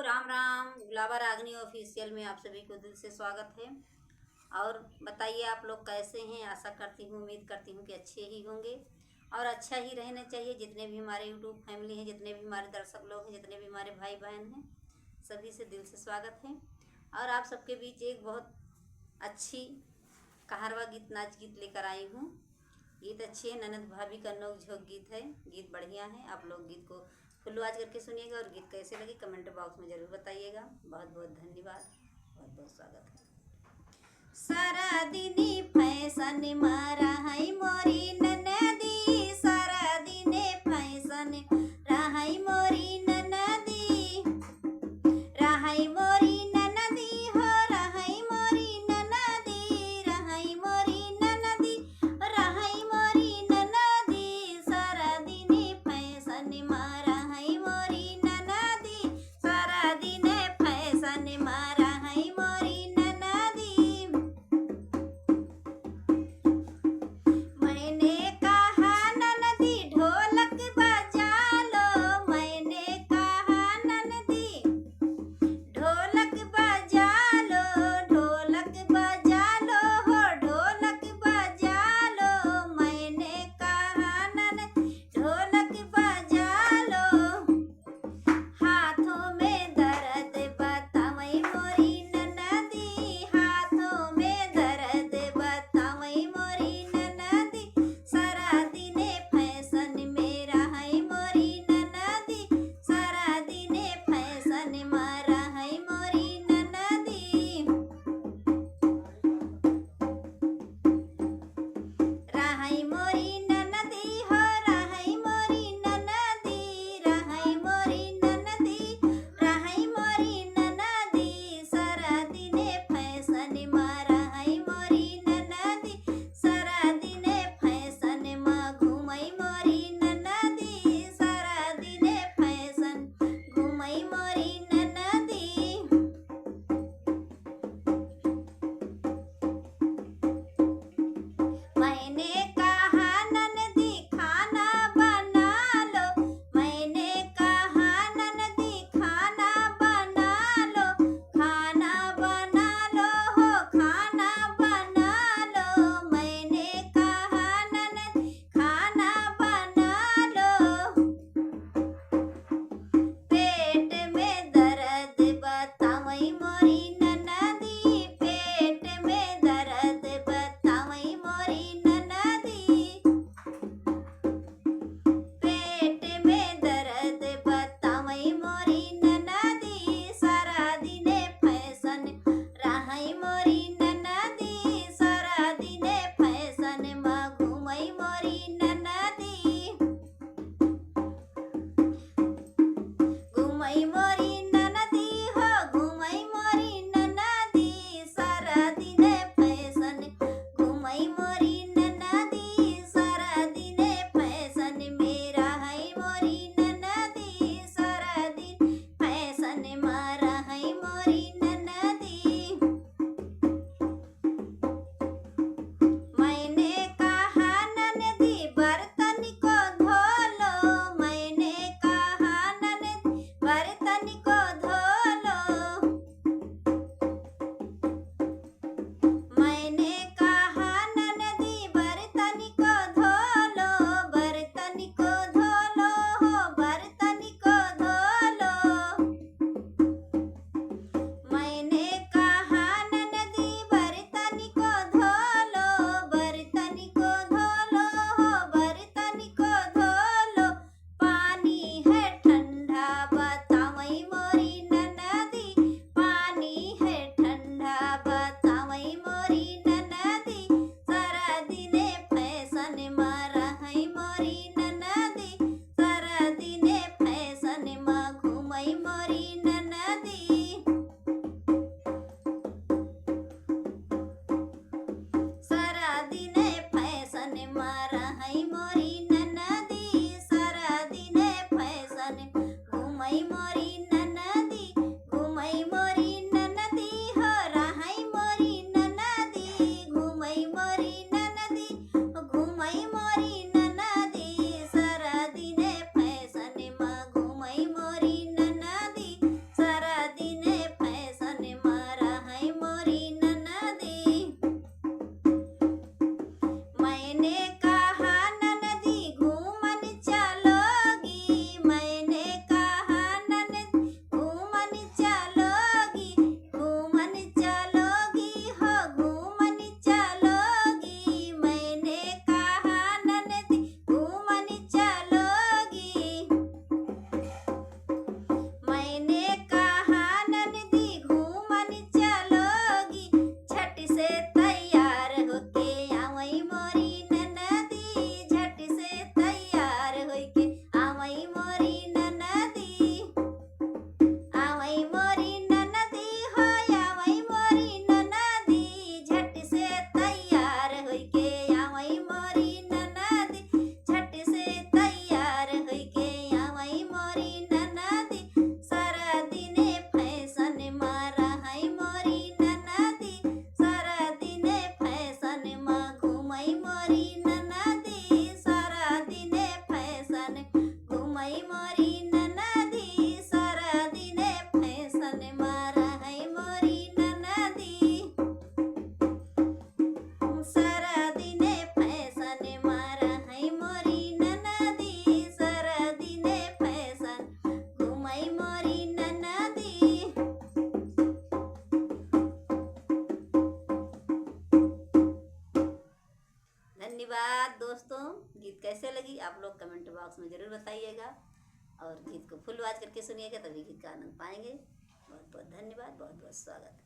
राम राम। गुलाबा रागनी official में आप सभी को दिल से स्वागत है। और बताइए आप लोग कैसे हैं। आशा करती हूँ, उम्मीद करती हूँ कि अच्छे ही होंगे और अच्छा ही रहना चाहिए। जितने भी हमारे यूट्यूब फैमिली हैं, जितने भी हमारे दर्शक लोग हैं, जितने भी हमारे भाई बहन हैं, सभी से दिल से स्वागत है। और आप सबके बीच एक बहुत अच्छी कहारवा गीत नाच गीत लेकर आई हूँ। गीत अच्छी है, ननद भाभी का नोक झोंक गीत है। गीत बढ़िया है। आप लोग गीत को फुल आवाज करके सुनिएगा और गीत कैसे लगे कमेंट बॉक्स में ज़रूर बताइएगा। बहुत बहुत धन्यवाद, बहुत बहुत स्वागत है। सारा दिनी फैशन मारा है मोरी ननदी, सारा दिने फैशन रहाई मोरी ननदी, रहाई मोरी ननदी हो, रहाई मोरी ननदी, रहाई मोरी ननदी, रहाई मोरी ननदी। सारा दिने फैशन मारा है मोरी ननदी, सारा दिने फैशन मारा है मोरी ननदी। मैंने कहा ननदी ढोलक बजा धन्यवाद दोस्तों। गीत कैसे लगी आप लोग कमेंट बॉक्स में ज़रूर बताइएगा, और गीत को फुल आवाज करके सुनिएगा, तभी गीत का आनंद पाएंगे। बहुत बहुत धन्यवाद, बहुत बहुत स्वागत है।